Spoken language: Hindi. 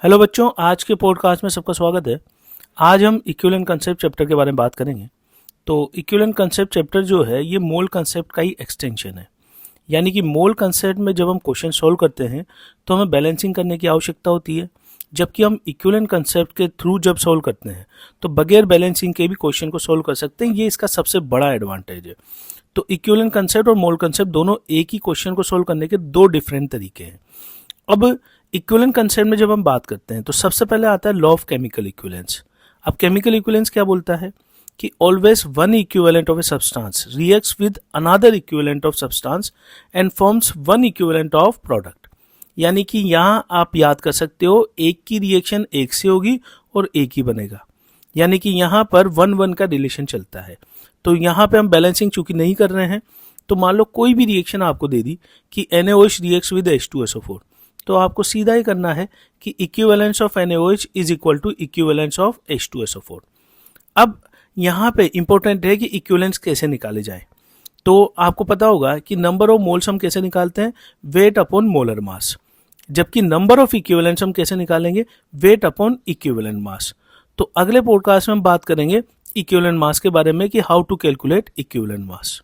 हेलो बच्चों, आज के पॉडकास्ट में सबका स्वागत है। आज हम इक्विवेलेंट कंसेप्ट चैप्टर के बारे में बात करेंगे। तो इक्विवेलेंट कंसेप्ट चैप्टर जो है ये मोल कंसेप्ट का ही एक्सटेंशन है। यानी कि मोल कंसेप्ट में जब हम क्वेश्चन सॉल्व करते हैं तो हमें बैलेंसिंग करने की आवश्यकता होती है, जबकि हम इक्विवेलेंट कंसेप्ट के थ्रू जब सॉल्व करते हैं तो बगैर बैलेंसिंग के भी क्वेश्चन को सॉल्व कर सकते हैं। ये इसका सबसे बड़ा एडवांटेज है। तो इक्विवेलेंट कंसेप्ट और मोल कंसेप्ट दोनों एक ही क्वेश्चन को सॉल्व करने के दो डिफरेंट तरीके हैं। अब इक्विवेलेंट कंसेप्ट में जब हम बात करते हैं तो सबसे पहले आता है लॉ ऑफ केमिकल इक्विवेलेंस। अब केमिकल इक्विवेलेंस क्या बोलता है कि always one equivalent of a substance reacts with another equivalent of substance and forms one equivalent of product. यानी कि यहाँ आप याद कर सकते हो, एक की रिएक्शन एक से होगी और एक ही बनेगा। यानी कि यहाँ पर वन वन का रिलेशन चलता है। तो यहाँ पे हम बैलेंसिंग चूंकि नहीं कर रहे हैं, तो मान लो कोई भी रिएक्शन आपको दे दी कि NaOH रिएक्ट्स विद H2SO4, तो आपको सीधा ही करना है कि equivalence of NaOH is equal to equivalence of H2SO4। अब यहाँ पे इंपॉर्टेंट है कि इक्विवेलेंस कैसे निकाले जाए। तो आपको पता होगा कि नंबर ऑफ मोल्स हम कैसे निकालते हैं, वेट अपॉन मोलर मास, जबकि नंबर ऑफ इक्विवेलेंस हम कैसे निकालेंगे, वेट अपॉन इक्विवेलेंट मास। तो अगले पॉडकास्ट में हम बात करेंगे इक्विवेलेंट मास के बारे में कि how to calculate equivalent mass.